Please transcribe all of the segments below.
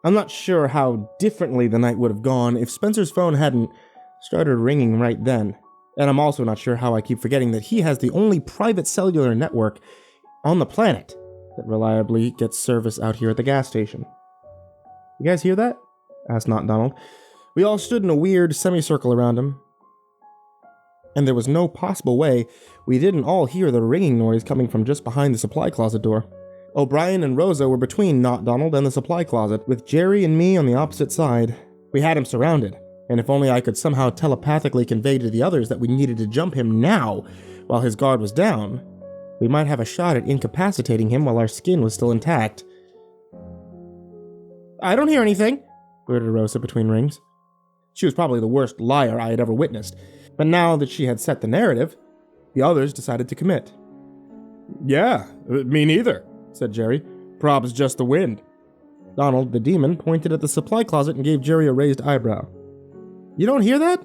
I'm not sure how differently the night would have gone if Spencer's phone hadn't started ringing right then. And I'm also not sure how I keep forgetting that he has the only private cellular network on the planet that reliably gets service out here at the gas station. You guys hear that? Asked Not Donald. We all stood in a weird semicircle around him, and there was no possible way we didn't all hear the ringing noise coming from just behind the supply closet door. O'Brien and Rosa were between Not Donald and the supply closet, with Jerry and me on the opposite side. We had him surrounded, and if only I could somehow telepathically convey to the others that we needed to jump him now, while his guard was down, we might have a shot at incapacitating him while our skin was still intact. I don't hear anything, blurted Rosa between rings. She was probably the worst liar I had ever witnessed, but now that she had set the narrative, the others decided to commit. Yeah, me neither, said Jerry. Prob's just the wind. Donald, the demon, pointed at the supply closet and gave Jerry a raised eyebrow. You don't hear that?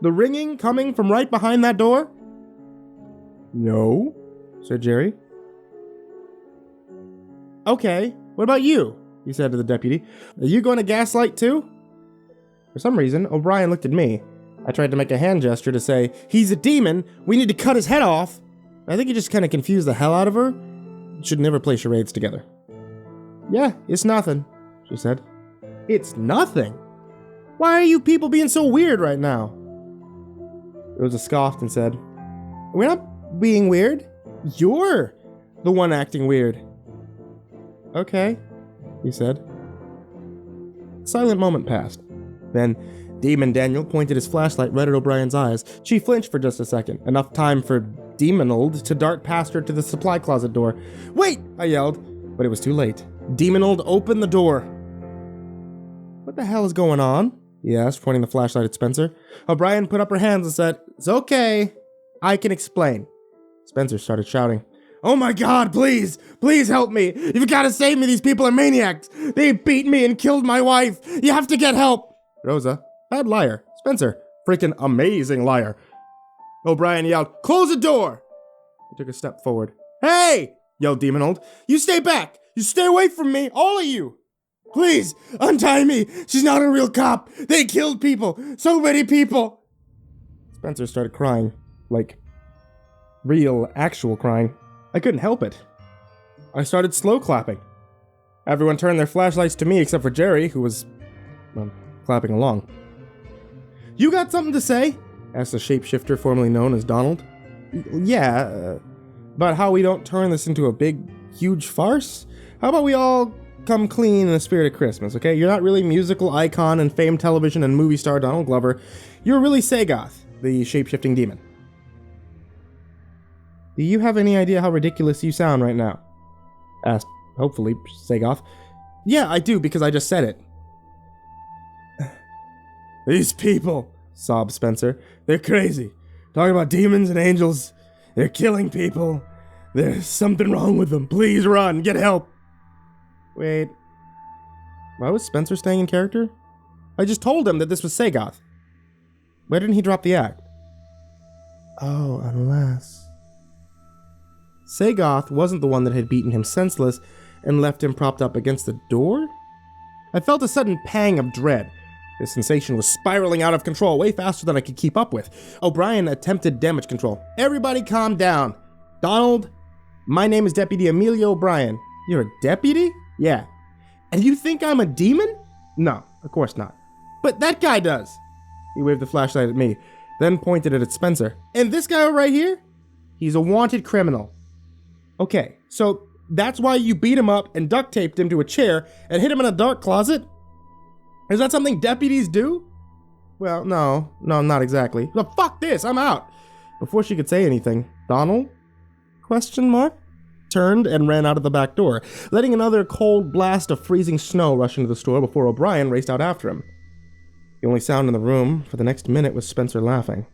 The ringing coming from right behind that door? No, said Jerry. Okay, what about you? He said to the deputy. Are you going to gaslight too? For some reason, O'Brien looked at me. I tried to make a hand gesture to say, he's a demon, we need to cut his head off. I think he just kind of confused the hell out of her. Should never play charades together. Yeah, it's nothing, she said. It's nothing? Why are you people being so weird right now? Rosa scoffed and said, we're not being weird. You're the one acting weird. Okay, he said. A silent moment passed. Then, Demon Daniel pointed his flashlight right at O'Brien's eyes. She flinched for just a second, enough time for Demonald to dart past her to the supply closet door. Wait! I yelled, but it was too late. Demonald opened the door. What the hell is going on? He asked, pointing the flashlight at Spencer. O'Brien put up her hands and said, it's okay. I can explain. Spencer started shouting. Oh my god, please! Please help me! You've got to save me, these people are maniacs! They beat me and killed my wife! You have to get help! Rosa, bad liar. Spencer, freaking amazing liar. O'Brien yelled, close the door! He took a step forward. Hey! Yelled Demonald. You stay back! You stay away from me, all of you! Please, untie me! She's not a real cop! They killed people! So many people! Spencer started crying. Like, real, actual crying. I couldn't help it. I started slow clapping. Everyone turned their flashlights to me except for Jerry, who was, clapping along. You got something to say? Asked the shapeshifter formerly known as Donald. Yeah, about how we don't turn this into a big, huge farce? How about we all come clean in the spirit of Christmas, okay? You're not really musical icon and famed television and movie star Donald Glover. You're really Sagoth, the shape-shifting demon. Do you have any idea how ridiculous you sound right now? Asked, hopefully, Sagoth. Yeah, I do, because I just said it. These people, sobbed Spencer. They're crazy. Talking about demons and angels. They're killing people. There's something wrong with them. Please run. Get help. Wait. Why was Spencer staying in character? I just told him that this was Sagoth. Why didn't he drop the act? Oh, unless... Sagoth wasn't the one that had beaten him senseless and left him propped up against the door? I felt a sudden pang of dread. The sensation was spiraling out of control way faster than I could keep up with. O'Brien attempted damage control. Everybody calm down. Donald, my name is Deputy Amelia O'Brien. You're a deputy? Yeah. And you think I'm a demon? No, of course not. But that guy does. He waved the flashlight at me, then pointed it at Spencer. And this guy right here? He's a wanted criminal. Okay, so that's why you beat him up and duct taped him to a chair and hid him in a dark closet? Is that something deputies do? Well, no, not exactly. Well, fuck this, I'm out. Before she could say anything, Donald? ? Turned and ran out of the back door, letting another cold blast of freezing snow rush into the store before O'Brien raced out after him. The only sound in the room for the next minute was Spencer laughing.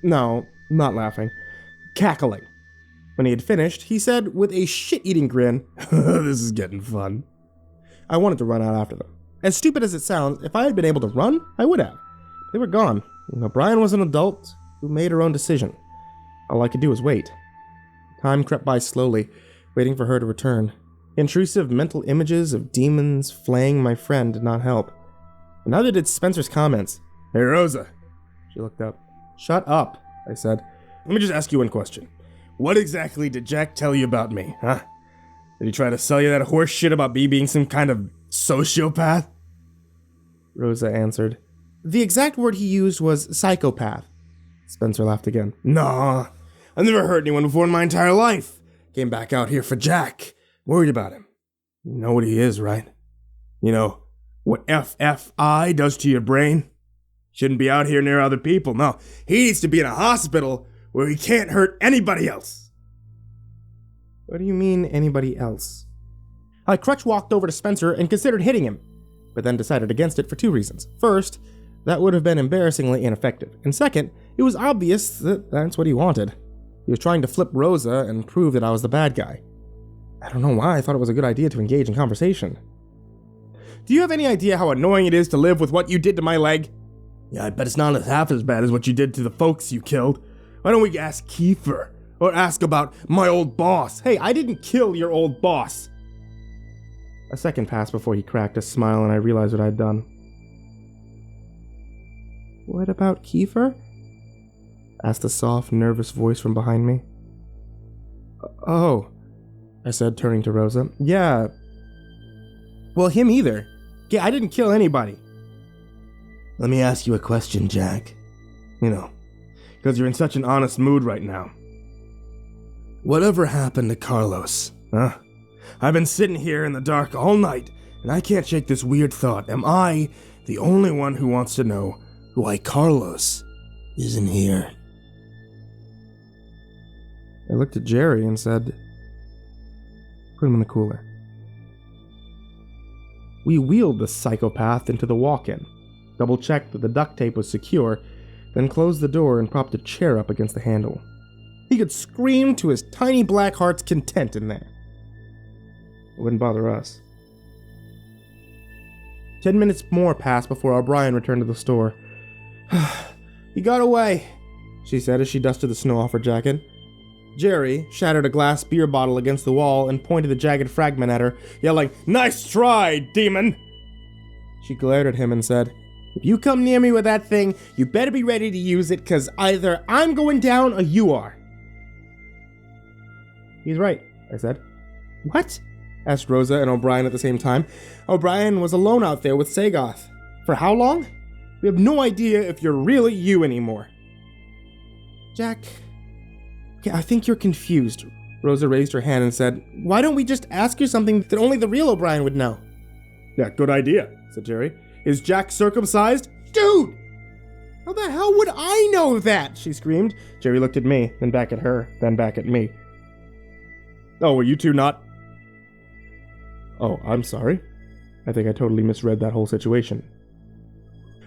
No, not laughing. Cackling. When he had finished, he said with a shit-eating grin, this is getting fun. I wanted to run out after them. As stupid as it sounds, if I had been able to run, I would have. They were gone. O'Brien was an adult who made her own decision. All I could do was wait. Time crept by slowly, waiting for her to return. Intrusive mental images of demons flaying my friend did not help. And neither did Spencer's comments. Hey, Rosa. She looked up. Shut up, I said. Let me just ask you one question. What exactly did Jack tell you about me, huh? Did he try to sell you that horse shit about me being some kind of sociopath? Rosa answered. The exact word he used was psychopath. Spencer laughed again. Nah, I've never heard anyone before in my entire life. Came back out here for Jack. Worried about him. You know what he is, right? You know what FFI does to your brain? Shouldn't be out here near other people. No, he needs to be in a hospital where he can't hurt anybody else. What do you mean, anybody else? I crutch walked over to Spencer and considered hitting him, but then decided against it for two reasons. First, that would have been embarrassingly ineffective. And second, it was obvious that that's what he wanted. He was trying to flip Rosa and prove that I was the bad guy. I don't know why I thought it was a good idea to engage in conversation. Do you have any idea how annoying it is to live with what you did to my leg? Yeah, I bet it's not half as bad as what you did to the folks you killed. Why don't we ask Kiefer? Or ask about my old boss? Hey, I didn't kill your old boss. A second passed before he cracked a smile and I realized what I'd done. What about Kiefer? Asked a soft, nervous voice from behind me. Oh, I said, turning to Rosa. Yeah. Well, him either. Yeah, I didn't kill anybody. Let me ask you a question, Jack. You know, because you're in such an honest mood right now. Whatever happened to Carlos, huh? I've been sitting here in the dark all night, and I can't shake this weird thought. Am I the only one who wants to know why Carlos isn't here? I looked at Jerry and said, put him in the cooler. We wheeled the psychopath into the walk-in, double-checked that the duct tape was secure, then closed the door and propped a chair up against the handle. He could scream to his tiny black heart's content in there. It wouldn't bother us. 10 minutes more passed before O'Brien returned to the store. He got away, she said as she dusted the snow off her jacket. Jerry shattered a glass beer bottle against the wall and pointed the jagged fragment at her, yelling, "Nice try, demon!" She glared at him and said, "If you come near me with that thing, you better be ready to use it, cause either I'm going down or you are." He's right, I said. What? Asked Rosa and O'Brien at the same time. O'Brien was alone out there with Sagoth. For how long? We have no idea if you're really you anymore. Jack, okay, I think you're confused. Rosa raised her hand and said, "Why don't we just ask you something that only the real O'Brien would know?" Yeah, good idea, said Jerry. Is Jack circumcised? Dude! How the hell would I know that? She screamed. Jerry looked at me, then back at her, then back at me. Oh, were you two not? Oh, I'm sorry. I think I totally misread that whole situation.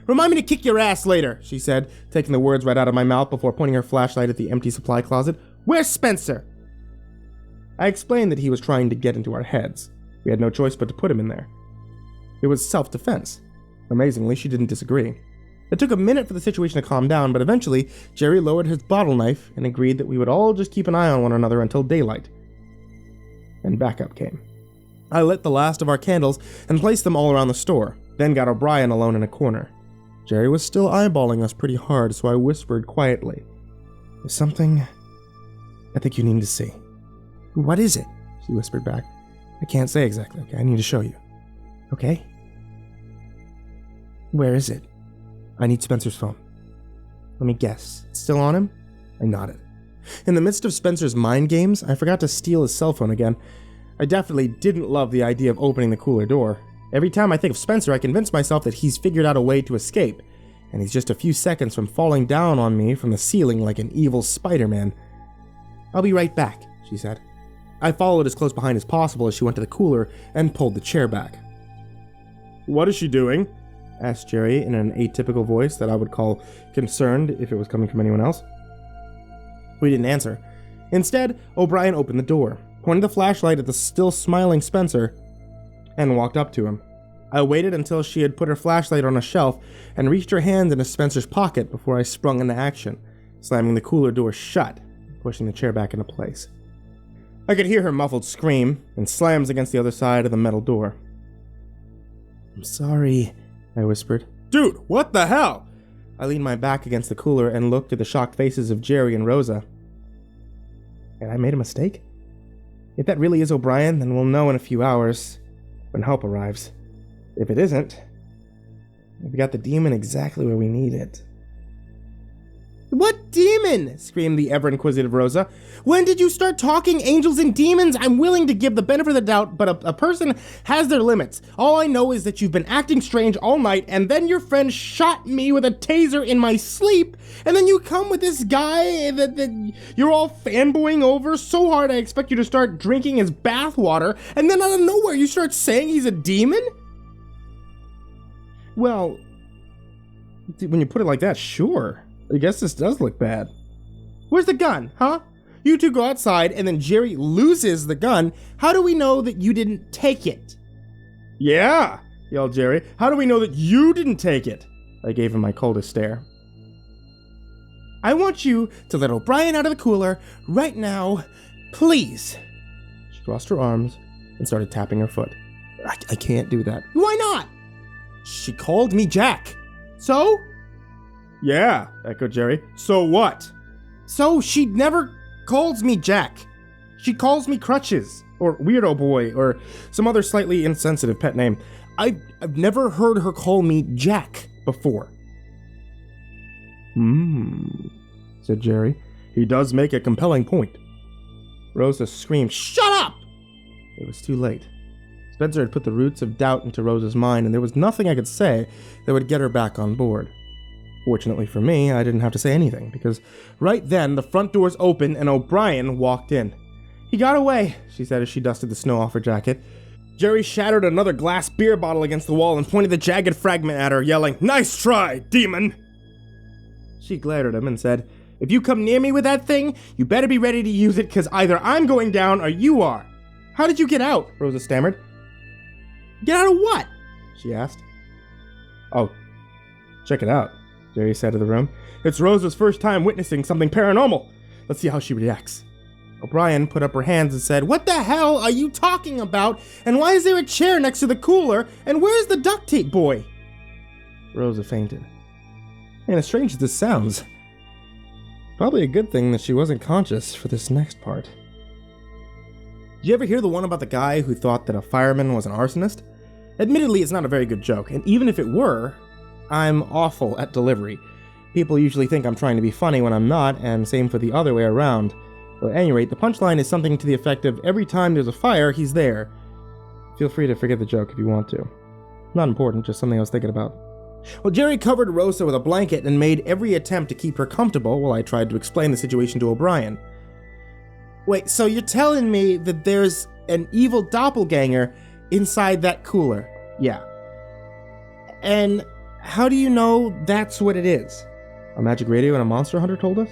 "Remind me to kick your ass later," she said, taking the words right out of my mouth before pointing her flashlight at the empty supply closet. "Where's Spencer?" I explained that he was trying to get into our heads. We had no choice but to put him in there. It was self-defense. Amazingly, she didn't disagree. It took a minute for the situation to calm down, but eventually, Jerry lowered his bottle knife and agreed that we would all just keep an eye on one another until daylight. And backup came. I lit the last of our candles and placed them all around the store, then got O'Brien alone in a corner. Jerry was still eyeballing us pretty hard, so I whispered quietly, "There's something I think you need to see." "What is it?" she whispered back. "I can't say exactly, okay? I need to show you." "Okay." "Where is it?" "I need Spencer's phone." "Let me guess. It's still on him?" I nodded. In the midst of Spencer's mind games, I forgot to steal his cell phone again. I definitely didn't love the idea of opening the cooler door. Every time I think of Spencer, I convince myself that he's figured out a way to escape, and he's just a few seconds from falling down on me from the ceiling like an evil Spider-Man. "I'll be right back," she said. I followed as close behind as possible as she went to the cooler and pulled the chair back. "What is she doing?" asked Jerry in an atypical voice that I would call concerned if it was coming from anyone else. We didn't answer. Instead, O'Brien opened the door, pointed the flashlight at the still smiling Spencer, and walked up to him. I waited until she had put her flashlight on a shelf and reached her hand into Spencer's pocket before I sprung into action, slamming the cooler door shut, pushing the chair back into place. I could hear her muffled scream and slams against the other side of the metal door. "I'm sorry," I whispered. "Dude, what the hell?" I leaned my back against the cooler and looked at the shocked faces of Jerry and Rosa. Had I made a mistake? If that really is O'Brien, then we'll know in a few hours when help arrives. If it isn't, we got the demon exactly where we need it. "What demon?" screamed the ever-inquisitive Rosa. "When did you start talking angels and demons? I'm willing to give the benefit of the doubt, but a person has their limits. All I know is that you've been acting strange all night, and then your friend shot me with a taser in my sleep, and then you come with this guy that you're all fanboying over so hard I expect you to start drinking his bathwater, and then out of nowhere you start saying he's a demon?" Well, when you put it like that, sure. I guess this does look bad. Where's the gun, huh? You two go outside and then Jerry loses the gun. How do we know that you didn't take it? "Yeah," yelled Jerry. "How do we know that you didn't take it?" I gave him my coldest stare. "I want you to let O'Brien out of the cooler right now, please." She crossed her arms and started tapping her foot. I can't do that. "Why not?" "She called me Jack." "So?" "Yeah," echoed Jerry. "So what?" "So she never calls me Jack. She calls me Crutches, or Weirdo Boy, or some other slightly insensitive pet name. I've never heard her call me Jack before." Said Jerry. "He does make a compelling point." Rosa screamed, "Shut up!" It was too late. Spencer had put the roots of doubt into Rosa's mind, and there was nothing I could say that would get her back on board. Fortunately for me, I didn't have to say anything, because right then the front doors opened and O'Brien walked in. "He got away," she said as she dusted the snow off her jacket. Jerry shattered another glass beer bottle against the wall and pointed the jagged fragment at her, yelling, "Nice try, demon!" She glared at him and said, "If you come near me with that thing, you better be ready to use it, because either I'm going down or you are." "How did you get out?" Rosa stammered. "Get out of what?" she asked. "Oh, check it out," Jerry said to the room. "It's Rosa's first time witnessing something paranormal. Let's see how she reacts." O'Brien put up her hands and said, "What the hell are you talking about? And why is there a chair next to the cooler? And where's the duct tape boy?" Rosa fainted. And as strange as this sounds, probably a good thing that she wasn't conscious for this next part. Did you ever hear the one about the guy who thought that a fireman was an arsonist? Admittedly, it's not a very good joke, and even if it were, I'm awful at delivery. People usually think I'm trying to be funny when I'm not, and same for the other way around. But at any rate, the punchline is something to the effect of, every time there's a fire, he's there. Feel free to forget the joke if you want to. Not important, just something I was thinking about. Well, Jerry covered Rosa with a blanket and made every attempt to keep her comfortable while I tried to explain the situation to O'Brien. "Wait, so you're telling me that there's an evil doppelganger inside that cooler?" "Yeah." "And how do you know that's what it is?" "A magic radio and a monster hunter told us?"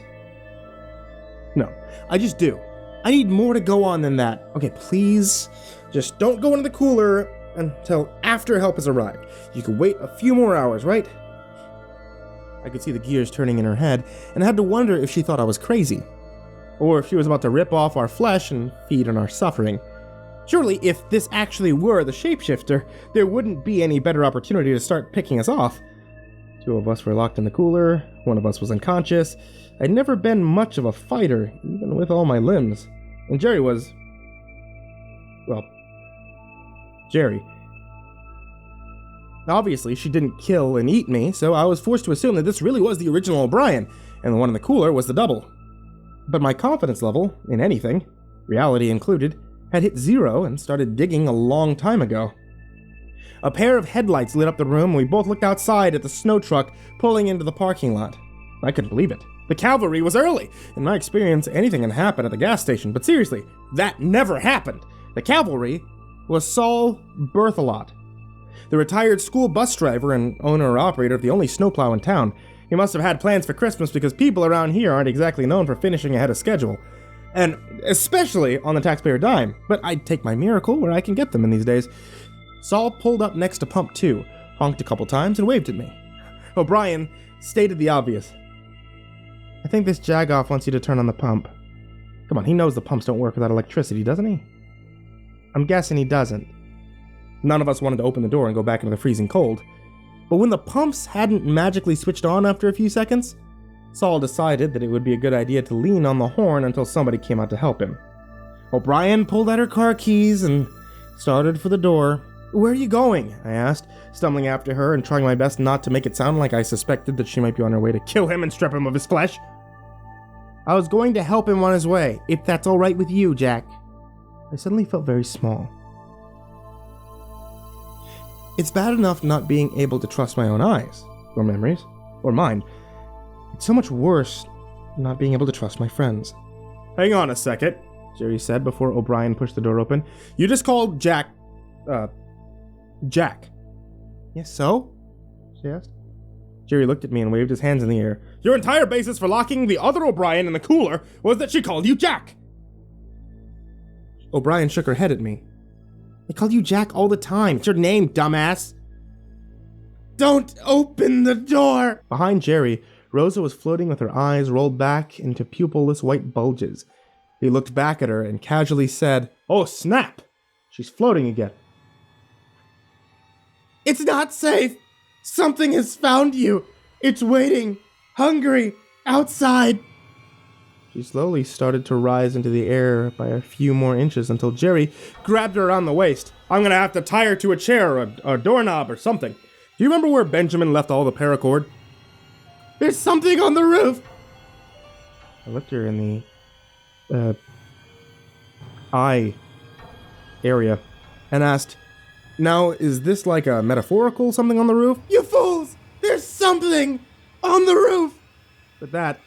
"No, I just do. I need more to go on than that. Okay, please, just don't go into the cooler until after help has arrived. You can wait a few more hours, right?" I could see the gears turning in her head, and I had to wonder if she thought I was crazy, or if she was about to rip off our flesh and feed on our suffering. Surely, if this actually were the shapeshifter, there wouldn't be any better opportunity to start picking us off. 2 of us were locked in the cooler, 1 of us was unconscious. I'd never been much of a fighter, even with all my limbs. And Jerry was... well, Jerry. Obviously, she didn't kill and eat me, so I was forced to assume that this really was the original O'Brien, and the one in the cooler was the double. But my confidence level, in anything, reality included, had hit 0 and started digging a long time ago. A pair of headlights lit up the room, and we both looked outside at the snow truck pulling into the parking lot. I couldn't believe it. The cavalry was early. In my experience, anything can happen at the gas station, but seriously, that never happened. The cavalry was Saul Berthelot, the retired school bus driver and owner-operator of the only snowplow in town. He must have had plans for Christmas because people around here aren't exactly known for finishing ahead of schedule. And especially on the taxpayer dime, but I'd take my miracle where I can get them in these days. Saul pulled up next to pump 2, honked a couple times, and waved at me. O'Brien stated the obvious. "I think this jagoff wants you to turn on the pump. Come on, he knows the pumps don't work without electricity, doesn't he? I'm guessing he doesn't. None of us wanted to open the door and go back into the freezing cold. But when the pumps hadn't magically switched on after a few seconds, Saul decided that it would be a good idea to lean on the horn until somebody came out to help him. O'Brien pulled out her car keys and started for the door. "Where are you going?" I asked, stumbling after her and trying my best not to make it sound like I suspected that she might be on her way to kill him and strip him of his flesh. "I was going to help him on his way, if that's all right with you, Jack." I suddenly felt very small. It's bad enough not being able to trust my own eyes, or memories, or mind. It's so much worse not being able to trust my friends. "Hang on a second," Jerry said before O'Brien pushed the door open. "You just called Jack, Jack." "Yes, so?" she asked. Jerry looked at me and waved his hands in the air. "Your entire basis for locking the other O'Brien in the cooler was that she called you Jack." O'Brien shook her head at me. "I call you Jack all the time. It's your name, dumbass." "Don't open the door!" Behind Jerry, Rosa was floating with her eyes rolled back into pupilless white bulges. He looked back at her and casually said, "Oh, snap! She's floating again." "It's not safe! Something has found you! It's waiting, hungry, outside!" She slowly started to rise into the air by a few more inches until Jerry grabbed her around the waist. "I'm gonna have to tie her to a chair or a doorknob or something. Do you remember where Benjamin left all the paracord?" "There's something on the roof!" I looked her in the eye area and asked, "Now, is this like a metaphorical something on the roof?" "You fools! There's something on the roof!" With that,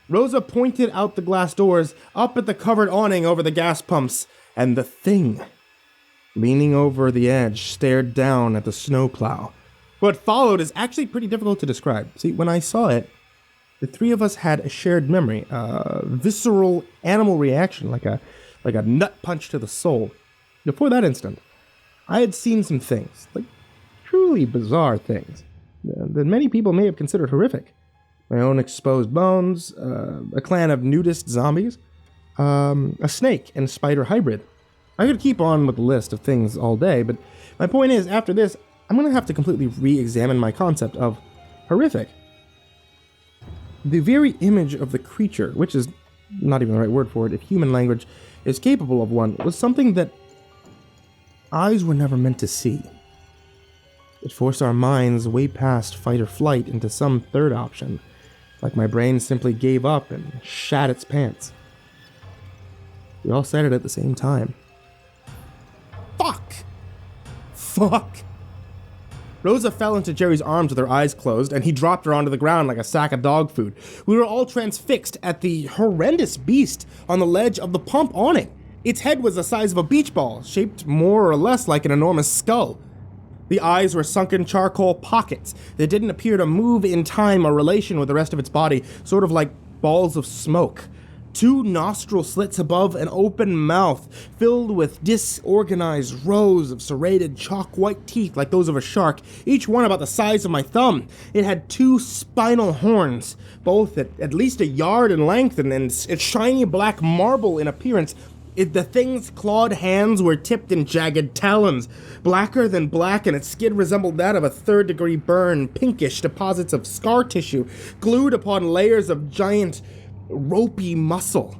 Rosa pointed out the glass doors, up at the covered awning over the gas pumps, and the thing, leaning over the edge, stared down at the snowplow. What followed is actually pretty difficult to describe. See, when I saw it, the three of us had a shared memory, a visceral animal reaction, like a nut punch to the soul. Before that instant, I had seen some things, like truly bizarre things, that many people may have considered horrific. My own exposed bones, a clan of nudist zombies, a snake and spider hybrid. I could keep on with the list of things all day, but my point is, after this, I'm going to have to completely re-examine my concept of horrific. The very image of the creature, which is not even the right word for it if human language is capable of one, was something that eyes were never meant to see. It forced our minds way past fight or flight into some third option, like my brain simply gave up and shat its pants. We all said it at the same time. Fuck! Rosa fell into Jerry's arms with her eyes closed, and he dropped her onto the ground like a sack of dog food. We were all transfixed at the horrendous beast on the ledge of the pump awning. Its head was the size of a beach ball, shaped more or less like an enormous skull. The eyes were sunken charcoal pockets that didn't appear to move in time or relation with the rest of its body, sort of like balls of smoke. 2 nostril slits above an open mouth, filled with disorganized rows of serrated chalk-white teeth like those of a shark, each one about the size of my thumb. It had 2 spinal horns, both at least a yard in length and it's shiny black marble in appearance. The thing's clawed hands were tipped in jagged talons, blacker than black, and its skin resembled that of a third-degree burn, pinkish deposits of scar tissue, glued upon layers of giant, ropey muscle.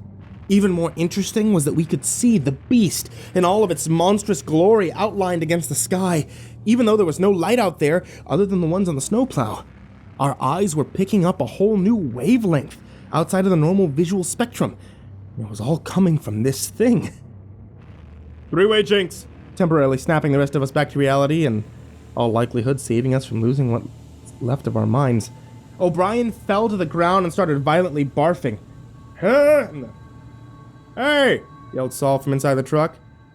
Even more interesting was that we could see the beast in all of its monstrous glory outlined against the sky, even though there was no light out there other than the ones on the snowplow. Our eyes were picking up a whole new wavelength outside of the normal visual spectrum. It was all coming from this thing. 3-way jinx, temporarily snapping the rest of us back to reality and all likelihood saving us from losing what's left of our minds. O'Brien fell to the ground and started violently barfing. "Hey!" yelled Saul from inside the truck.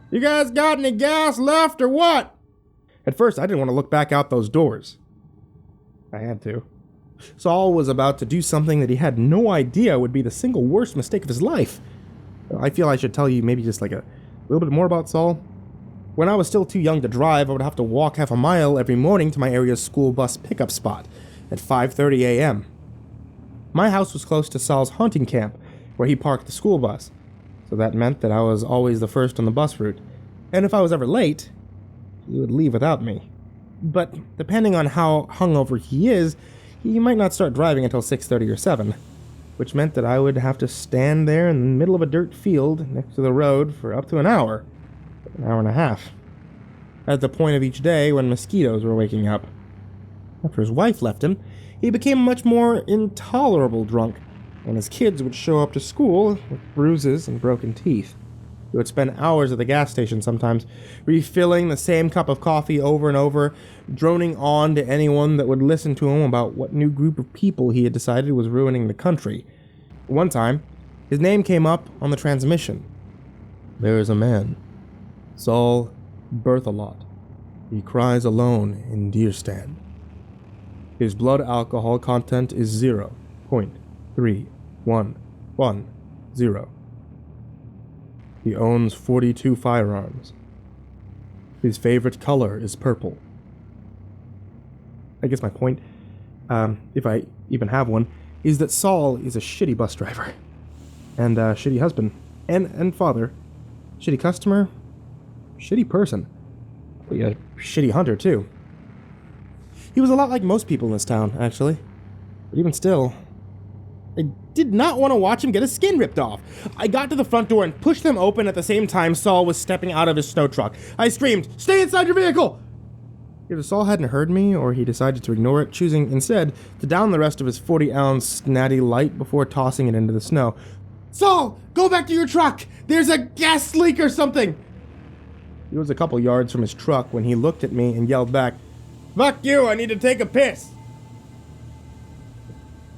"You guys got any gas left or what?" At first, I didn't want to look back out those doors. I had to. Saul was about to do something that he had no idea would be the single worst mistake of his life. I feel I should tell you maybe just like a little bit more about Saul. When I was still too young to drive, I would have to walk half a mile every morning to my area's school bus pickup spot at 5:30 a.m. My house was close to Saul's hunting camp, where he parked the school bus. so that meant that I was always the first on the bus route, and if I was ever late, he would leave without me. But depending on how hungover he is, he might not start driving until 6:30 or 7, which meant that I would have to stand there in the middle of a dirt field next to the road for up to an hour and a half, at the point of each day when mosquitoes were waking up. After his wife left him, he became a much more intolerable drunk, and his kids would show up to school with bruises and broken teeth. He would spend hours at the gas station sometimes, refilling the same cup of coffee over and over, droning on to anyone that would listen to him about what new group of people he had decided was ruining the country. One time, his name came up on the transmission. There is a man, Saul Berthelot. He cries alone in deer stand. His blood alcohol content is 0.3110. He owns 42 firearms. His favorite color is purple. I guess my point, if I even have one, is that Saul is a shitty bus driver. And a shitty husband. And father. Shitty customer. Shitty person. Well, yeah, shitty hunter, too. He was a lot like most people in this town, actually. But even still, I did not want to watch him get his skin ripped off. I got to the front door and pushed them open at the same time Saul was stepping out of his snow truck. I screamed, "Stay inside your vehicle!" Either Saul hadn't heard me, or he decided to ignore it, choosing instead to down the rest of his 40-ounce natty light before tossing it into the snow. "Saul, go back to your truck! There's a gas leak or something!" He was a couple yards from his truck when he looked at me and yelled back, "Fuck you, I need to take a piss!"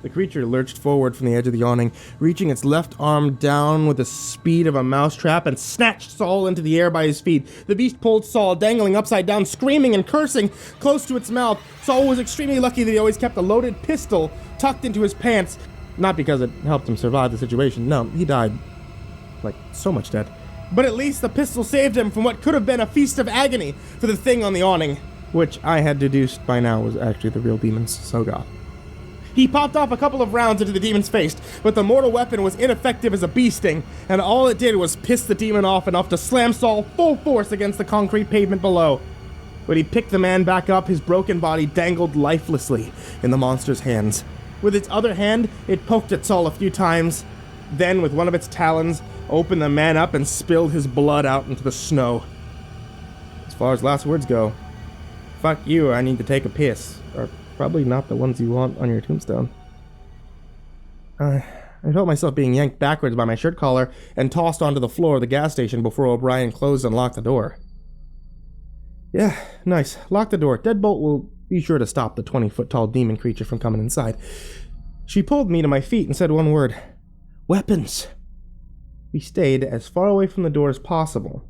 The creature lurched forward from the edge of the awning, reaching its left arm down with the speed of a mousetrap and snatched Saul into the air by his feet. The beast pulled Saul, dangling upside down, screaming and cursing, close to its mouth. Saul was extremely lucky that he always kept a loaded pistol tucked into his pants. Not because it helped him survive the situation. No, he died. Like, so much dead. But at least the pistol saved him from what could have been a feast of agony for the thing on the awning, which I had deduced by now was actually the real demon's Sogoth. He popped off a couple of rounds into the demon's face, but the mortal weapon was ineffective as a bee sting, and all it did was piss the demon off enough to slam Saul full force against the concrete pavement below. When he picked the man back up, his broken body dangled lifelessly in the monster's hands. With its other hand, it poked at Saul a few times, then with one of its talons, opened the man up and spilled his blood out into the snow. As far as last words go, "Fuck you, I need to take a piss," are probably not the ones you want on your tombstone. I felt myself being yanked backwards by my shirt collar and tossed onto the floor of the gas station before O'Brien closed and locked the door. "Yeah, nice. Lock the door. Deadbolt will be sure to stop the 20-foot-tall demon creature from coming inside." She pulled me to my feet and said one word. "Weapons." We stayed as far away from the door as possible,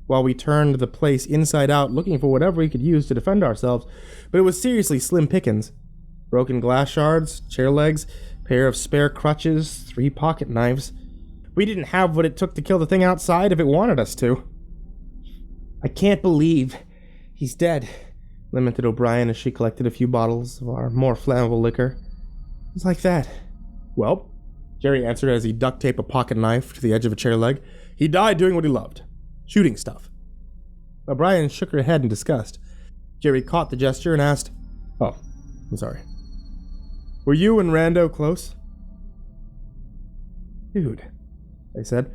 while we turned the place inside out looking for whatever we could use to defend ourselves, but it was seriously slim pickings. Broken glass shards, chair legs, pair of spare crutches, 3 pocket knives. We didn't have what it took to kill the thing outside if it wanted us to. "I can't believe he's dead," lamented O'Brien as she collected a few bottles of our more flammable liquor. "It's like that." "Well," Jerry answered as he duct-taped a pocket knife to the edge of a chair leg, "he died doing what he loved. Shooting stuff." O'Brien shook her head in disgust. Jerry caught the gesture and asked, "Oh, I'm sorry. Were you and Rando close?" "Dude," I said,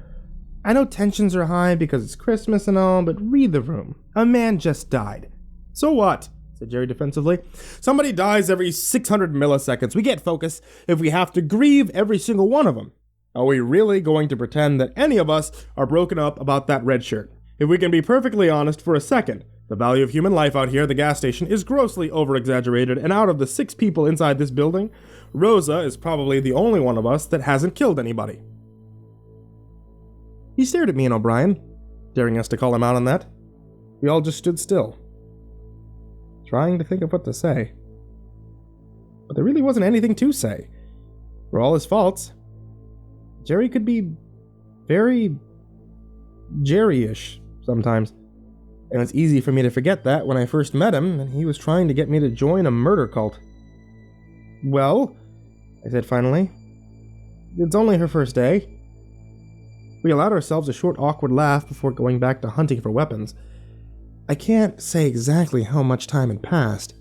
"I know tensions are high because it's Christmas and all, but read the room. A man just died." "So what?" said Jerry defensively. "Somebody dies every 600 milliseconds. We get focus if we have to grieve every single one of them. Are we really going to pretend that any of us are broken up about that red shirt? If we can be perfectly honest for a second, the value of human life out here at the gas station is grossly over-exaggerated, and out of the 6 people inside this building, Rosa is probably the only one of us that hasn't killed anybody." He stared at me and O'Brien, daring us to call him out on that. We all just stood still, trying to think of what to say. But there really wasn't anything to say. For all his faults, Jerry could be very Jerry-ish sometimes. And it's easy for me to forget that when I first met him and he was trying to get me to join a murder cult. "Well," I said finally, "it's only her first day." We allowed ourselves a short, awkward laugh before going back to hunting for weapons. I can't say exactly how much time had passed,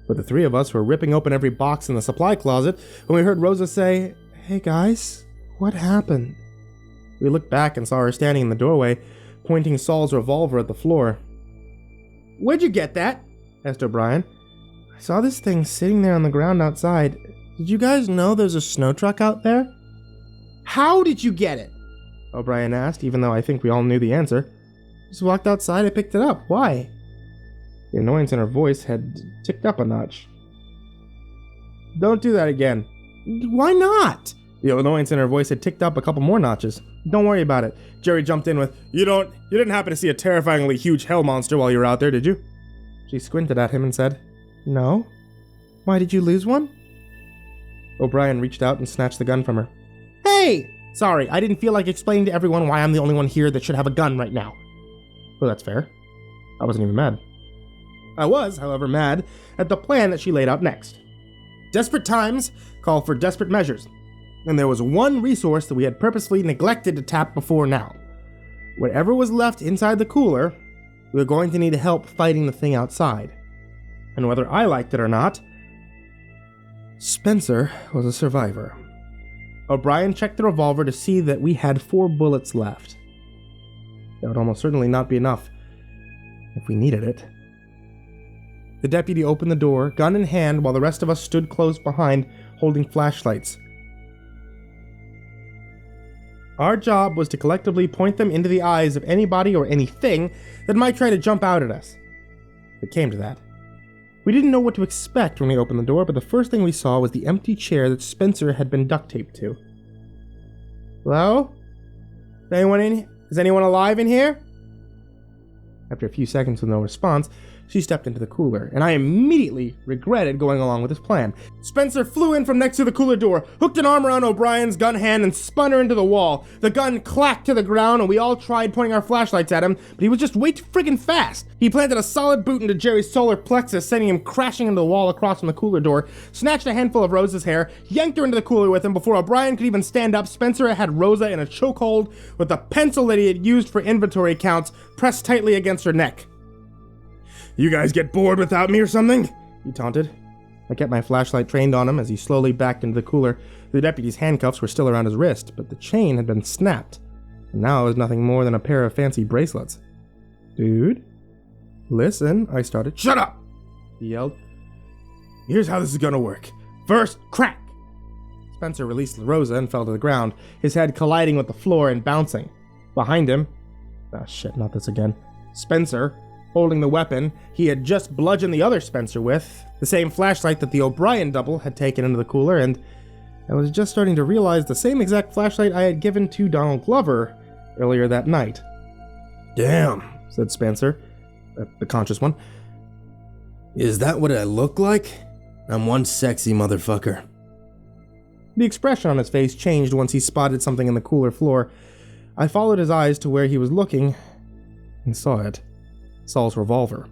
but the three of us were ripping open every box in the supply closet when we heard Rosa say, "Hey guys, what happened?" We looked back and saw her standing in the doorway, pointing Saul's revolver at the floor. "Where'd you get that?" asked O'Brien. "I saw this thing sitting there on the ground outside. Did you guys know there's a snow truck out there?" "How did you get it?" O'Brien asked, even though I think we all knew the answer. "Just walked outside and picked it up. Why?" The annoyance in her voice had ticked up a notch. "Don't do that again." "Why not?" The annoyance in her voice had ticked up a couple more notches. "Don't worry about it." Jerry jumped in with, You didn't happen to see a terrifyingly huge hell monster while you were out there, did you?" She squinted at him and said, "No. Why, did you lose one?" O'Brien reached out and snatched the gun from her. "Hey! Sorry, I didn't feel like explaining to everyone why I'm the only one here that should have a gun right now." Well, that's fair. I wasn't even mad. I was, however, mad at the plan that she laid out next. Desperate times call for desperate measures, and there was one resource that we had purposefully neglected to tap before now. Whatever was left inside the cooler, we were going to need help fighting the thing outside. And whether I liked it or not, Spencer was a survivor. O'Brien checked the revolver to see that we had 4 bullets left. That would almost certainly not be enough if we needed it. The deputy opened the door, gun in hand, while the rest of us stood close behind, holding flashlights. Our job was to collectively point them into the eyes of anybody or anything that might try to jump out at us. It came to that. We didn't know what to expect when we opened the door, but the first thing we saw was the empty chair that Spencer had been duct taped to. "Hello? Is anyone alive in here?" After a few seconds with no response, she stepped into the cooler, and I immediately regretted going along with this plan. Spencer flew in from next to the cooler door, hooked an arm around O'Brien's gun hand, and spun her into the wall. The gun clacked to the ground, and we all tried pointing our flashlights at him, but he was just way too friggin' fast. He planted a solid boot into Jerry's solar plexus, sending him crashing into the wall across from the cooler door, snatched a handful of Rosa's hair, yanked her into the cooler with him. Before O'Brien could even stand up, Spencer had Rosa in a chokehold with the pencil that he had used for inventory counts pressed tightly against her neck. "You guys get bored without me or something?" he taunted. I kept my flashlight trained on him as he slowly backed into the cooler. The deputy's handcuffs were still around his wrist, but the chain had been snapped, and now it was nothing more than a pair of fancy bracelets. "Dude, listen," I started. "Shut up!" he yelled. "Here's how this is gonna work. First, crack!" Spencer released Rosa and fell to the ground, his head colliding with the floor and bouncing. Behind him, not this again. Spencer, holding the weapon he had just bludgeoned the other Spencer with, the same flashlight that the O'Brien double had taken into the cooler, and I was just starting to realize the same exact flashlight I had given to Donald Glover earlier that night. "Damn," said Spencer, the conscious one. "Is that what I look like? I'm one sexy motherfucker." The expression on his face changed once he spotted something in the cooler floor. I followed his eyes to where he was looking and saw it. Saul's revolver.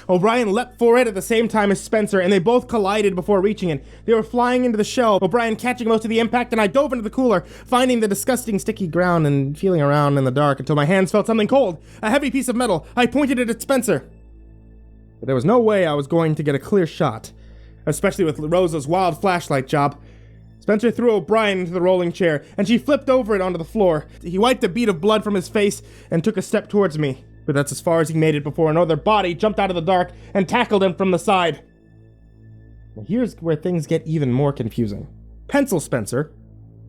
O'Brien leapt for it at the same time as Spencer, and they both collided before reaching it. They were flying into the shell, O'Brien catching most of the impact, and I dove into the cooler, finding the disgusting sticky ground and feeling around in the dark until my hands felt something cold, a heavy piece of metal. I pointed it at Spencer. But there was no way I was going to get a clear shot, especially with Rosa's wild flashlight job. Spencer threw O'Brien into the rolling chair, and she flipped over it onto the floor. He wiped a bead of blood from his face and took a step towards me. But that's as far as he made it before another body jumped out of the dark and tackled him from the side. Now here's where things get even more confusing. Pencil Spencer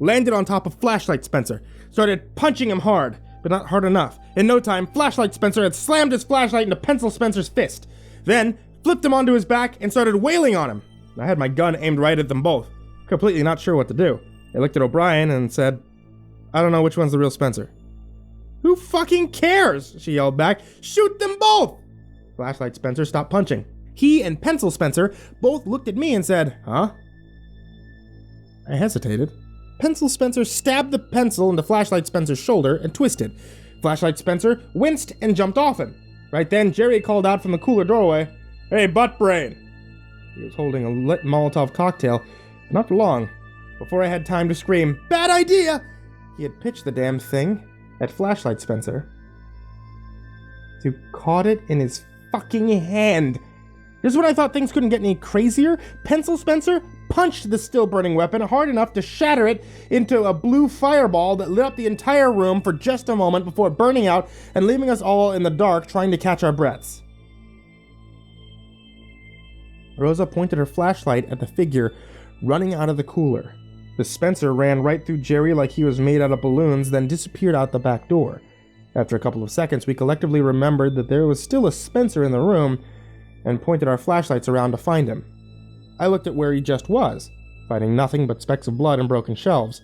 landed on top of Flashlight Spencer, started punching him hard, but not hard enough. In no time, Flashlight Spencer had slammed his flashlight into Pencil Spencer's fist, then flipped him onto his back and started wailing on him. I had my gun aimed right at them both, completely not sure what to do. I looked at O'Brien and said, "I don't know which one's the real Spencer." "Who fucking cares?" she yelled back. "Shoot them both!" Flashlight Spencer stopped punching. He and Pencil Spencer both looked at me and said, "Huh?" I hesitated. Pencil Spencer stabbed the pencil into Flashlight Spencer's shoulder and twisted. Flashlight Spencer winced and jumped off him. Right then, Jerry called out from the cooler doorway, "Hey, butt brain!" He was holding a lit Molotov cocktail, but not for long. Before I had time to scream, "Bad idea!" he had pitched the damn thing That flashlight, Spencer. Dude caught it in his fucking hand. This is when I thought things couldn't get any crazier. Pencil Spencer punched the still-burning weapon hard enough to shatter it into a blue fireball that lit up the entire room for just a moment before burning out and leaving us all in the dark trying to catch our breaths. Rosa pointed her flashlight at the figure running out of the cooler. The Spencer ran right through Jerry like he was made out of balloons, then disappeared out the back door. After a couple of seconds, we collectively remembered that there was still a Spencer in the room and pointed our flashlights around to find him. I looked at where he just was, finding nothing but specks of blood and broken shelves.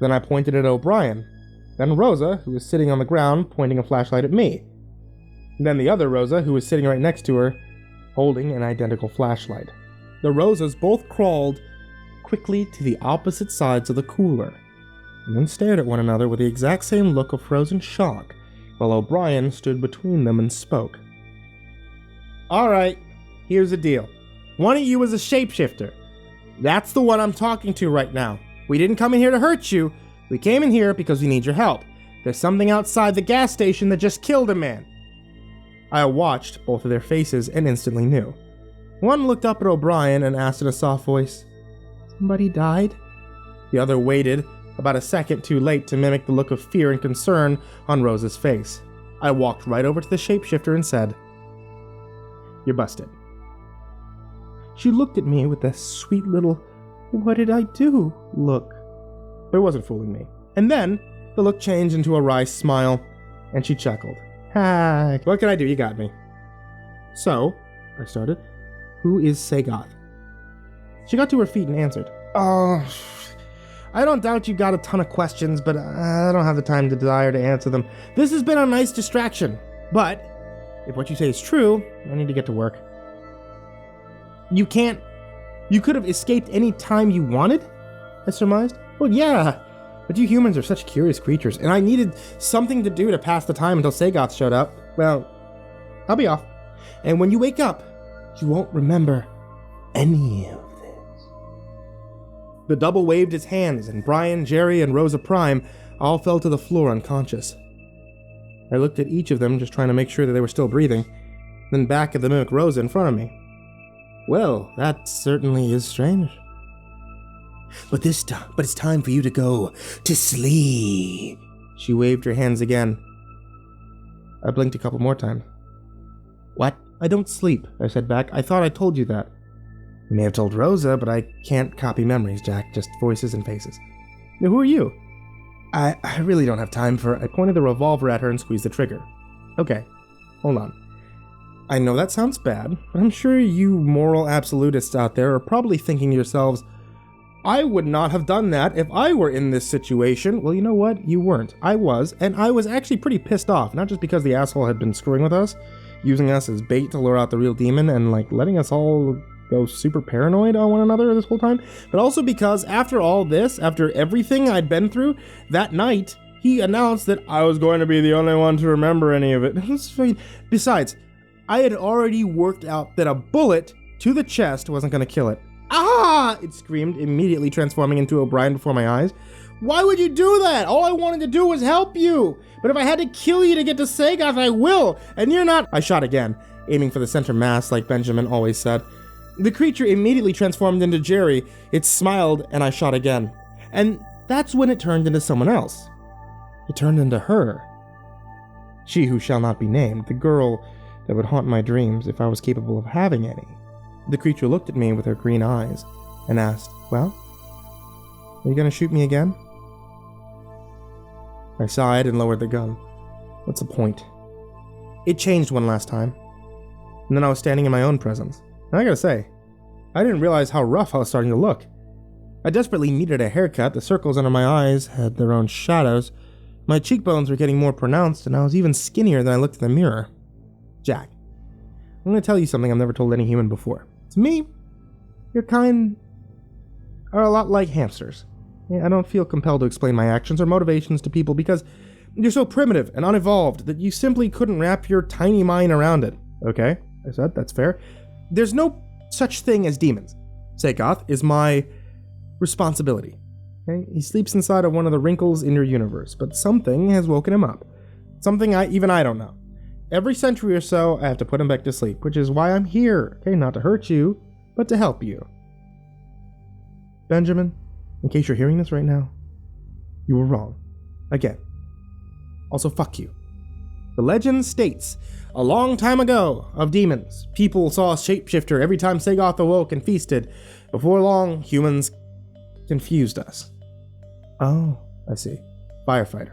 Then I pointed at O'Brien. Then Rosa, who was sitting on the ground, pointing a flashlight at me. Then the other Rosa, who was sitting right next to her, holding an identical flashlight. The Rosas both crawled quickly to the opposite sides of the cooler, and then stared at one another with the exact same look of frozen shock, while O'Brien stood between them and spoke. Alright, here's the deal. One of you is a shapeshifter. That's the one I'm talking to right now. We didn't come in here to hurt you. We came in here because we need your help. There's something outside the gas station that just killed a man. I watched both of their faces and instantly knew. One looked up at O'Brien and asked in a soft voice, "Somebody died?" The other waited, about a second too late to mimic the look of fear and concern on Rosa's face. I walked right over to the shapeshifter and said, "You're busted." She looked at me with a sweet little, "What did I do?" look. But it wasn't fooling me. And then the look changed into a wry smile, and she chuckled. "Ha, what can I do? You got me." "So," I started, "who is Sagoth?" She got to her feet and answered, "Oh, I don't doubt you got a ton of questions, but I don't have the time to desire to answer them. This has been a nice distraction, but if what you say is true, I need to get to work." You could have escaped any time you wanted? I surmised. Well, yeah, but you humans are such curious creatures, and I needed something to do to pass the time until Sagoth showed up. Well, I'll be off. And when you wake up, you won't remember any of this. The double waved his hands, and Brian, Jerry, and Rosa Prime all fell to the floor unconscious. I looked at each of them, just trying to make sure that they were still breathing, then back at the mimic Rosa in front of me. Well, that certainly is strange. But it's time for you to go to sleep. She waved her hands again. I blinked a couple more times. What? I don't sleep, I said back. I thought I told you that. You may have told Rosa, but I can't copy memories, Jack, just voices and faces. Now, who are you? I really don't have time for... I pointed the revolver at her and squeezed the trigger. Okay, hold on. I know that sounds bad, but I'm sure you moral absolutists out there are probably thinking to yourselves, I would not have done that if I were in this situation. Well, you know what? You weren't. I was, and I was actually pretty pissed off, not just because the asshole had been screwing with us, using us as bait to lure out the real demon, and letting us all go super paranoid on one another this whole time, but also because after all this, after everything I'd been through, that night, he announced that I was going to be the only one to remember any of it. Besides, I had already worked out that a bullet to the chest wasn't going to kill it. Ah! It screamed, immediately transforming into O'Brien before my eyes. Why would you do that? All I wanted to do was help you. But if I had to kill you to get to Sagoth, I will. And you're not... I shot again, aiming for the center mass like Benjamin always said. The creature immediately transformed into Jerry. It smiled, and I shot again. And that's when it turned into someone else. It turned into her. She who shall not be named, the girl that would haunt my dreams if I was capable of having any. The creature looked at me with her green eyes and asked, "Well, are you going to shoot me again?" I sighed and lowered the gun. What's the point? It changed one last time, and then I was standing in my own presence. And I gotta say, I didn't realize how rough I was starting to look. I desperately needed a haircut, the circles under my eyes had their own shadows, my cheekbones were getting more pronounced, and I was even skinnier than I looked in the mirror. Jack, I'm gonna tell you something I've never told any human before. To me, your kind are a lot like hamsters. I don't feel compelled to explain my actions or motivations to people because you're so primitive and unevolved that you simply couldn't wrap your tiny mind around it. Okay, I said, that's fair. There's no such thing as demons. Sagoth is my responsibility. Okay? He sleeps inside of one of the wrinkles in your universe, but something has woken him up. Something I don't know. Every century or so, I have to put him back to sleep, which is why I'm here. Okay, not to hurt you, but to help you. Benjamin, in case you're hearing this right now, you were wrong. Again. Also, fuck you. The legend states, a long time ago, of demons, people saw a shapeshifter every time Sagoth awoke and feasted. Before long, humans confused us. Oh, I see. Firefighter.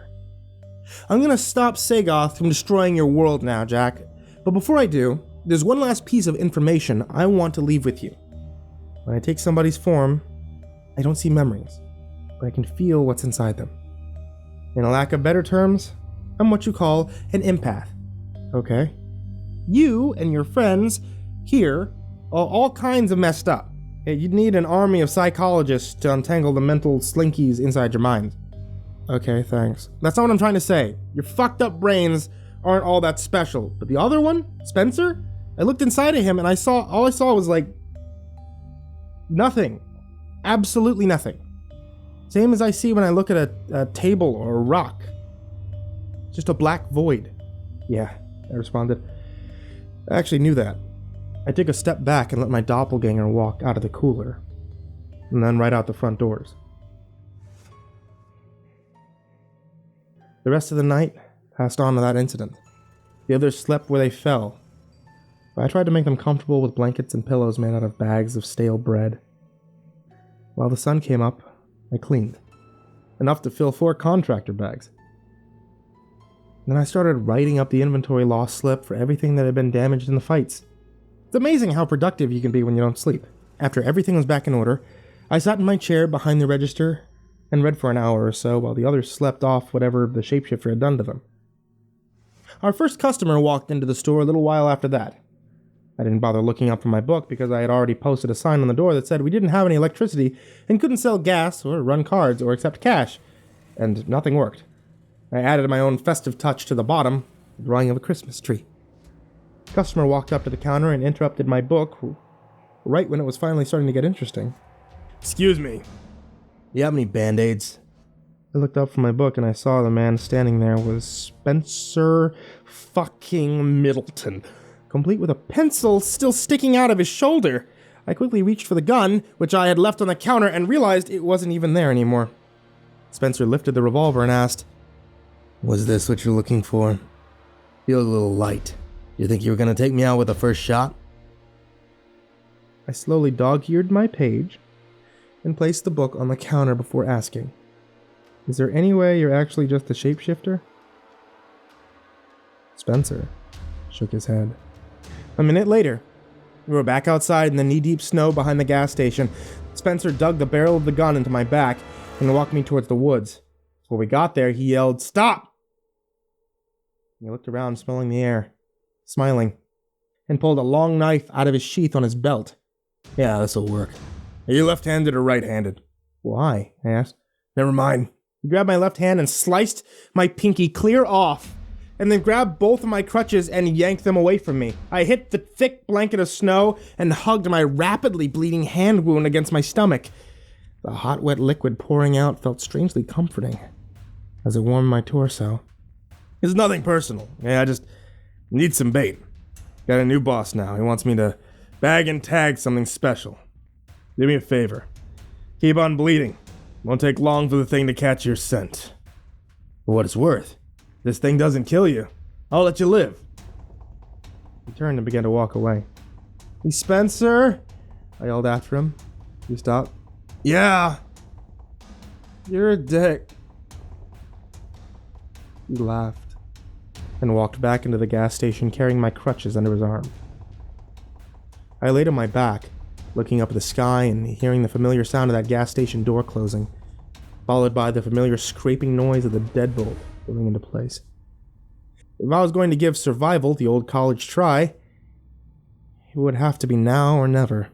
I'm gonna stop Sagoth from destroying your world now, Jack. But before I do, there's one last piece of information I want to leave with you. When I take somebody's form, I don't see memories, but I can feel what's inside them. In a lack of better terms, I'm what you call an empath. Okay? You and your friends here are all kinds of messed up. You'd need an army of psychologists to untangle the mental slinkies inside your mind. Okay, thanks. That's not what I'm trying to say. Your fucked up brains aren't all that special. But the other one, Spencer, I looked inside of him and all I saw was like nothing. Absolutely nothing. Same as I see when I look at a table or a rock. Just a black void. Yeah, I responded. I actually knew that. I took a step back and let my doppelganger walk out of the cooler. And then right out the front doors. The rest of the night passed on to that incident. The others slept where they fell. But I tried to make them comfortable with blankets and pillows made out of bags of stale bread. While the sun came up, I cleaned. Enough to fill 4 contractor bags. Then I started writing up the inventory loss slip for everything that had been damaged in the fights. It's amazing how productive you can be when you don't sleep. After everything was back in order, I sat in my chair behind the register and read for an hour or so while the others slept off whatever the shapeshifter had done to them. Our first customer walked into the store a little while after that. I didn't bother looking up from my book because I had already posted a sign on the door that said we didn't have any electricity and couldn't sell gas or run cards or accept cash, and nothing worked. I added my own festive touch to the bottom, a drawing of a Christmas tree. The customer walked up to the counter and interrupted my book right when it was finally starting to get interesting. Excuse me. You have any Band-Aids? I looked up from my book and I saw the man standing there was Spencer fucking Middleton, complete with a pencil still sticking out of his shoulder. I quickly reached for the gun, which I had left on the counter, and realized it wasn't even there anymore. Spencer lifted the revolver and asked, Was this what you're looking for? Feels a little light. You think you were gonna take me out with the first shot? I slowly dog-eared my page and placed the book on the counter before asking, Is there any way you're actually just a shapeshifter? Spencer shook his head. A minute later, we were back outside in the knee-deep snow behind the gas station. Spencer dug the barrel of the gun into my back and walked me towards the woods. When we got there, he yelled, Stop! He looked around, smelling the air, smiling, and pulled a long knife out of his sheath on his belt. Yeah, this'll work. Are you left-handed or right-handed? Why? I asked. Never mind. He grabbed my left hand and sliced my pinky clear off, and then grabbed both of my crutches and yanked them away from me. I hit the thick blanket of snow and hugged my rapidly bleeding hand wound against my stomach. The hot, wet liquid pouring out felt strangely comforting as it warmed my torso. It's nothing personal. Yeah, I just need some bait. Got a new boss now. He wants me to bag and tag something special. Do me a favor. Keep on bleeding. Won't take long for the thing to catch your scent. For what it's worth, this thing doesn't kill you. I'll let you live. He turned and began to walk away. Hey, Spencer! I yelled after him. He stopped. Yeah! You're a dick. He laughed and walked back into the gas station carrying my crutches under his arm. I laid on my back, looking up at the sky and hearing the familiar sound of that gas station door closing, followed by the familiar scraping noise of the deadbolt going into place. If I was going to give survival the old college try, it would have to be now or never.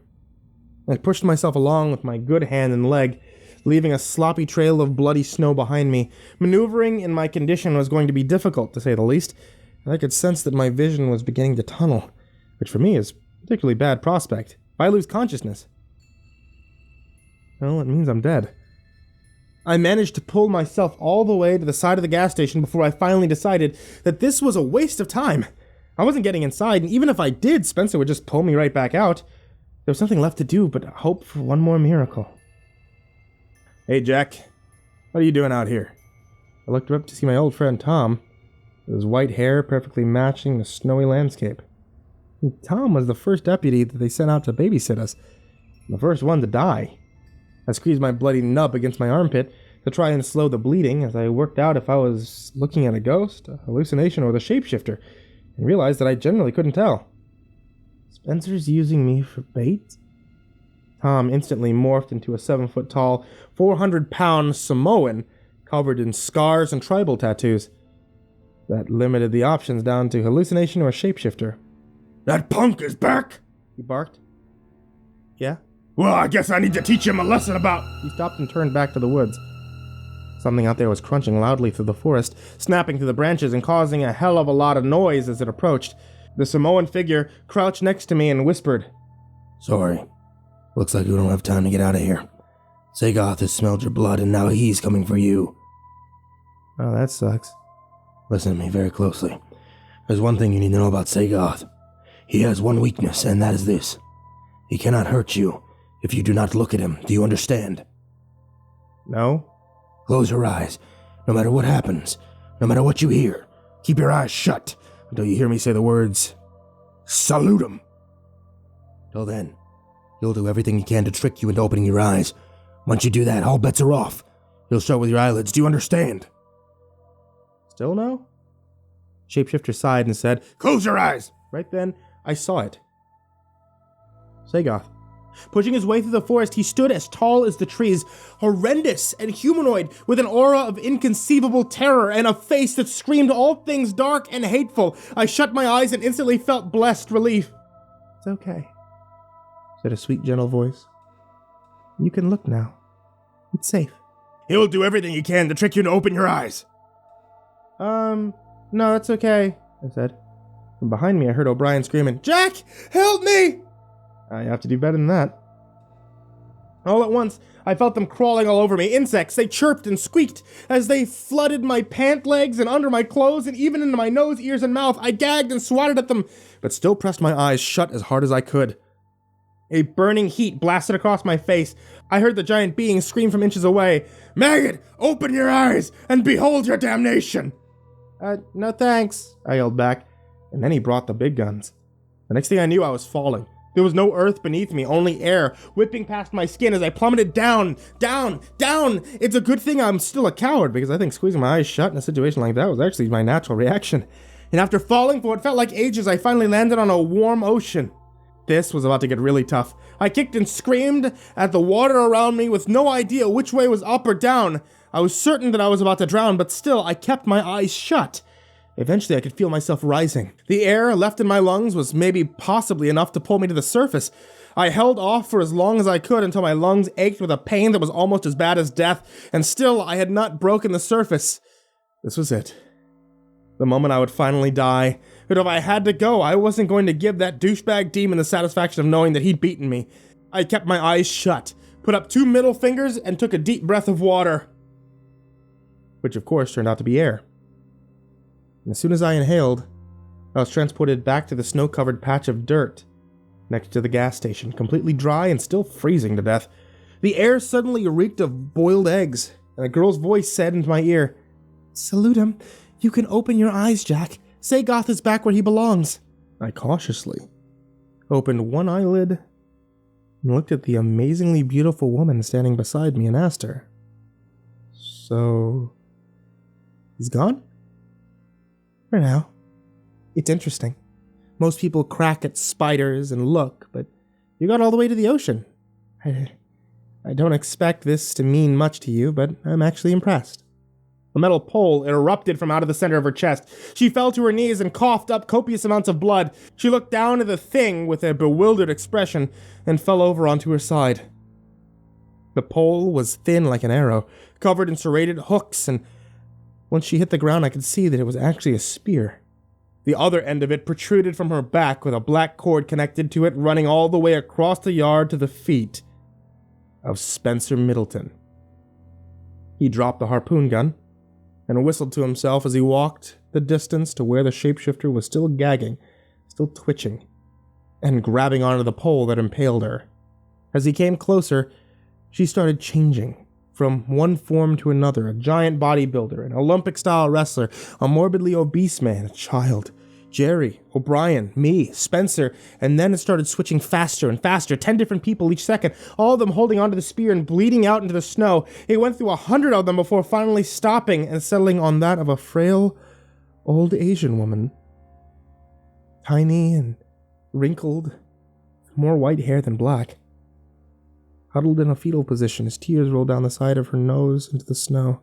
I pushed myself along with my good hand and leg, leaving a sloppy trail of bloody snow behind me. Maneuvering in my condition was going to be difficult, to say the least, and I could sense that my vision was beginning to tunnel, which for me is a particularly bad prospect. If I lose consciousness, well, it means I'm dead. I managed to pull myself all the way to the side of the gas station before I finally decided that this was a waste of time. I wasn't getting inside, and even if I did, Spencer would just pull me right back out. There was nothing left to do but hope for one more miracle. Hey, Jack. What are you doing out here? I looked up to see my old friend Tom, with his white hair perfectly matching the snowy landscape. And Tom was the first deputy that they sent out to babysit us, and the first one to die. I squeezed my bloody nub against my armpit to try and slow the bleeding as I worked out if I was looking at a ghost, a hallucination, or the shapeshifter, and realized that I generally couldn't tell. Spencer's using me for bait? Tom instantly morphed into a 7-foot-tall, 400-pound Samoan covered in scars and tribal tattoos. That limited the options down to hallucination or shapeshifter. That punk is back! He barked. Yeah? Well, I guess I need to teach him a lesson about... He stopped and turned back to the woods. Something out there was crunching loudly through the forest, snapping through the branches and causing a hell of a lot of noise as it approached. The Samoan figure crouched next to me and whispered, Sorry. Looks like we don't have time to get out of here. Sagoth has smelled your blood and now he's coming for you. Oh, that sucks. Listen to me very closely. There's one thing you need to know about Sagoth. He has one weakness, and that is this. He cannot hurt you if you do not look at him. Do you understand? No. Close your eyes. No matter what happens, no matter what you hear, keep your eyes shut until you hear me say the words, Salute him. Till then, he'll do everything he can to trick you into opening your eyes. Once you do that, all bets are off. He'll start with your eyelids. Do you understand? Still no? Shapeshifter sighed and said, Close your eyes! Right then, I saw it. Sagoth. Pushing his way through the forest, he stood as tall as the trees, horrendous and humanoid, with an aura of inconceivable terror and a face that screamed all things dark and hateful. I shut my eyes and instantly felt blessed relief. It's okay, said a sweet, gentle voice. You can look now. It's safe. He'll do everything he can to trick you to open your eyes. No, that's okay, I said. From behind me, I heard O'Brien screaming, Jack, help me! I have to do better than that. All at once, I felt them crawling all over me. Insects, they chirped and squeaked as they flooded my pant legs and under my clothes and even into my nose, ears, and mouth. I gagged and swatted at them, but still pressed my eyes shut as hard as I could. A burning heat blasted across my face. I heard the giant being scream from inches away, Maggot, open your eyes and behold your damnation! No thanks, I yelled back, and then he brought the big guns. The next thing I knew, I was falling. There was no earth beneath me, only air, whipping past my skin as I plummeted down, down, down! It's a good thing I'm still a coward, because I think squeezing my eyes shut in a situation like that was actually my natural reaction. And after falling for what felt like ages, I finally landed on a warm ocean. This was about to get really tough. I kicked and screamed at the water around me with no idea which way was up or down. I was certain that I was about to drown, but still, I kept my eyes shut. Eventually, I could feel myself rising. The air left in my lungs was maybe possibly enough to pull me to the surface. I held off for as long as I could until my lungs ached with a pain that was almost as bad as death, and still, I had not broken the surface. This was it. The moment I would finally die. But if I had to go, I wasn't going to give that douchebag demon the satisfaction of knowing that he'd beaten me. I kept my eyes shut, put up 2 middle fingers, and took a deep breath of water. Which, of course, turned out to be air. And as soon as I inhaled, I was transported back to the snow-covered patch of dirt next to the gas station, completely dry and still freezing to death. The air suddenly reeked of boiled eggs, and a girl's voice said into my ear, Salute him. You can open your eyes, Jack. Sagoth is back where he belongs. I cautiously opened one eyelid and looked at the amazingly beautiful woman standing beside me and asked her, So, he's gone? For now. It's interesting. Most people crack at spiders and look, but you got all the way to the ocean. I don't expect this to mean much to you, but I'm actually impressed. A metal pole erupted from out of the center of her chest. She fell to her knees and coughed up copious amounts of blood. She looked down at the thing with a bewildered expression and fell over onto her side. The pole was thin like an arrow, covered in serrated hooks, and once she hit the ground, I could see that it was actually a spear. The other end of it protruded from her back with a black cord connected to it running all the way across the yard to the feet of Spencer Middleton. He dropped the harpoon gun and whistled to himself as he walked the distance to where the shapeshifter was still gagging, still twitching, and grabbing onto the pole that impaled her. As he came closer, she started changing from one form to another, a giant bodybuilder, an Olympic-style wrestler, a morbidly obese man, a child, Jerry, O'Brien, me, Spencer, and then it started switching faster and faster, 10 different people each second, all of them holding onto the spear and bleeding out into the snow. It went through 100 of them before finally stopping and settling on that of a frail, old Asian woman. Tiny and wrinkled, more white hair than black. Huddled in a fetal position as tears rolled down the side of her nose into the snow.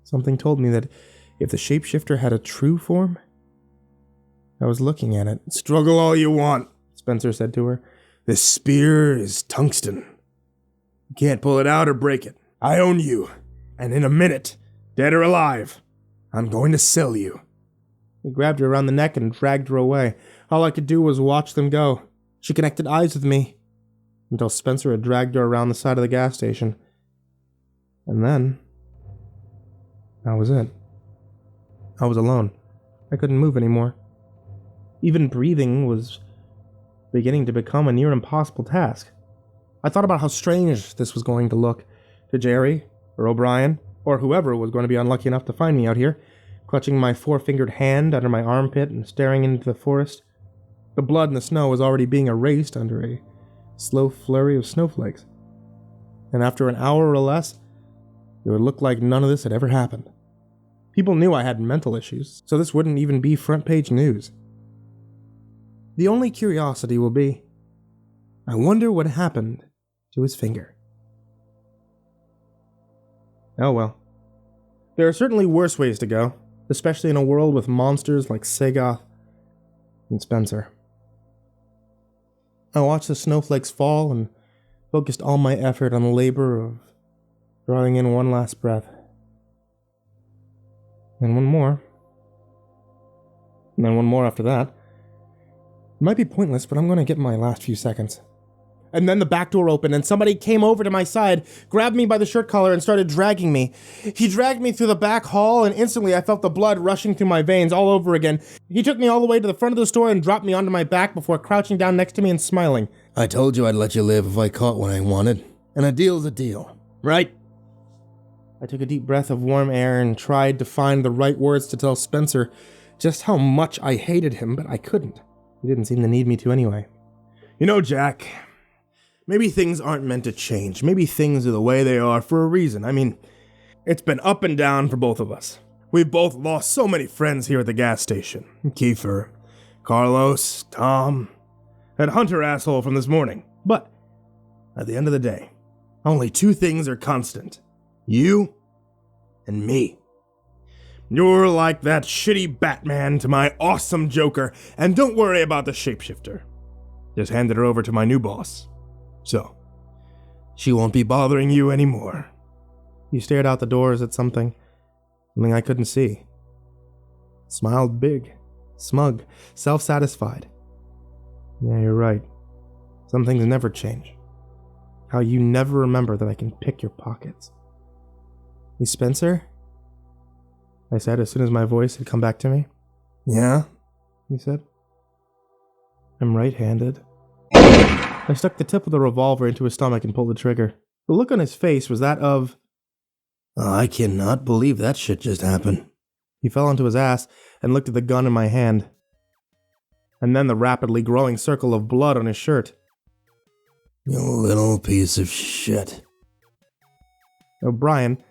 Something told me that if the shapeshifter had a true form, I was looking at it. Struggle all you want, Spencer said to her. This spear is tungsten. You can't pull it out or break it. I own you, and in a minute, dead or alive, I'm going to sell you. He grabbed her around the neck and dragged her away. All I could do was watch them go. She connected eyes with me, until Spencer had dragged her around the side of the gas station. And then, that was it. I was alone. I couldn't move anymore. Even breathing was beginning to become a near impossible task. I thought about how strange this was going to look to Jerry, or O'Brien, or whoever was going to be unlucky enough to find me out here, clutching my four-fingered hand under my armpit and staring into the forest. The blood in the snow was already being erased under a slow flurry of snowflakes. And after an hour or less, it would look like none of this had ever happened. People knew I had mental issues, so this wouldn't even be front-page news. The only curiosity will be, I wonder what happened to his finger. Oh well. There are certainly worse ways to go, especially in a world with monsters like Sagoth and Spencer. I watched the snowflakes fall and focused all my effort on the labor of drawing in one last breath. And one more. And then one more after that. It might be pointless, but I'm going to get my last few seconds. And then the back door opened, and somebody came over to my side, grabbed me by the shirt collar, and started dragging me. He dragged me through the back hall, and instantly I felt the blood rushing through my veins all over again. He took me all the way to the front of the store and dropped me onto my back before crouching down next to me and smiling. I told you I'd let you live if I caught what I wanted, and a deal's a deal, right? I took a deep breath of warm air and tried to find the right words to tell Spencer just how much I hated him, but I couldn't. He didn't seem to need me to anyway. You know, Jack, maybe things aren't meant to change. Maybe things are the way they are for a reason. I mean, it's been up and down for both of us. We've both lost so many friends here at the gas station. Kiefer, Carlos, Tom, that Hunter asshole from this morning. But at the end of the day, only two things are constant. You and me. You're like that shitty Batman to my awesome Joker, and don't worry about the shapeshifter. Just handed her over to my new boss. So, she won't be bothering you anymore. He stared out the doors at something I couldn't see. Smiled big, smug, self-satisfied. Yeah, you're right. Some things never change. How you never remember that I can pick your pockets. You Spencer? I said as soon as my voice had come back to me. Yeah? He said. I'm right-handed. I stuck the tip of the revolver into his stomach and pulled the trigger. The look on his face was that of... I cannot believe that shit just happened. He fell onto his ass and looked at the gun in my hand. And then the rapidly growing circle of blood on his shirt. You little piece of shit. O'Brien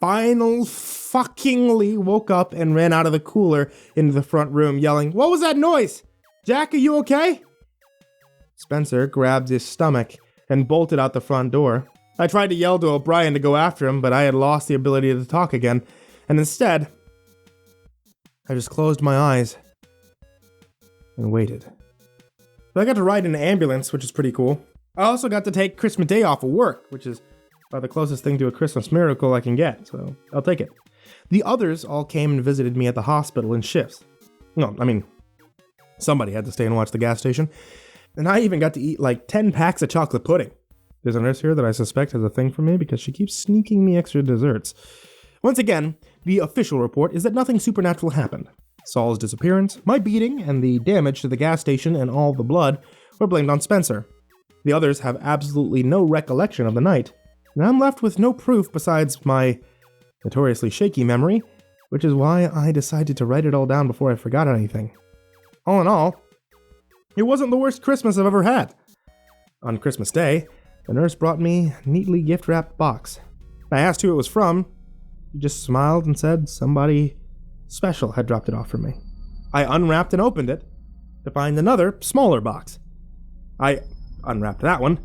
fuckingly woke up and ran out of the cooler into the front room, yelling, "What was that noise? Jack, are you okay?" Spencer grabbed his stomach and bolted out the front door. I tried to yell to O'Brien to go after him, but I had lost the ability to talk again, and instead, I just closed my eyes and waited. But I got to ride in an ambulance, which is pretty cool. I also got to take Christmas Day off of work, which is about the closest thing to a Christmas miracle I can get, so I'll take it. The others all came and visited me at the hospital in shifts. No, I mean, somebody had to stay and watch the gas station. And I even got to eat like 10 packs of chocolate pudding. There's a nurse here that I suspect has a thing for me because she keeps sneaking me extra desserts. Once again, the official report is that nothing supernatural happened. Saul's disappearance, my beating, and the damage to the gas station and all the blood were blamed on Spencer. The others have absolutely no recollection of the night, and I'm left with no proof besides my notoriously shaky memory, which is why I decided to write it all down before I forgot anything. All in all, it wasn't the worst Christmas I've ever had. On Christmas Day, the nurse brought me a neatly gift-wrapped box. I asked who it was from. She just smiled and said somebody special had dropped it off for me. I unwrapped and opened it to find another, smaller box. I unwrapped that one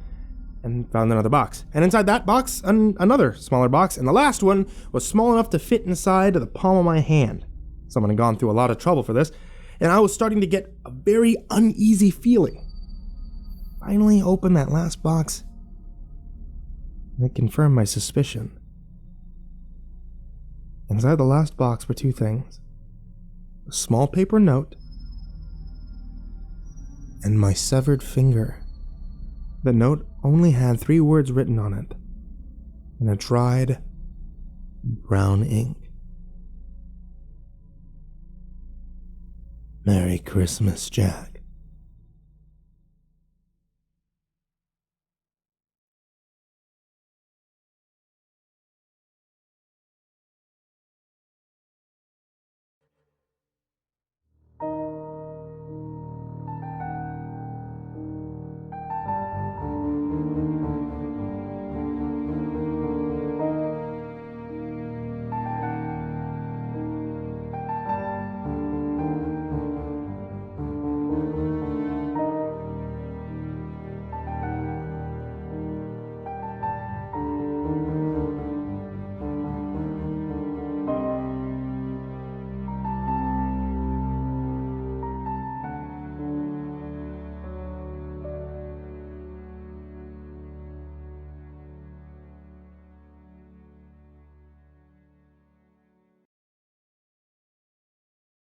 and found another box. And inside that box, another smaller box, and the last one was small enough to fit inside the palm of my hand. Someone had gone through a lot of trouble for this, and I was starting to get a very uneasy feeling. Finally opened that last box, and it confirmed my suspicion. Inside the last box were two things: a small paper note and my severed finger. The note only had 3 words written on it in a dried brown ink. Merry Christmas, Jack.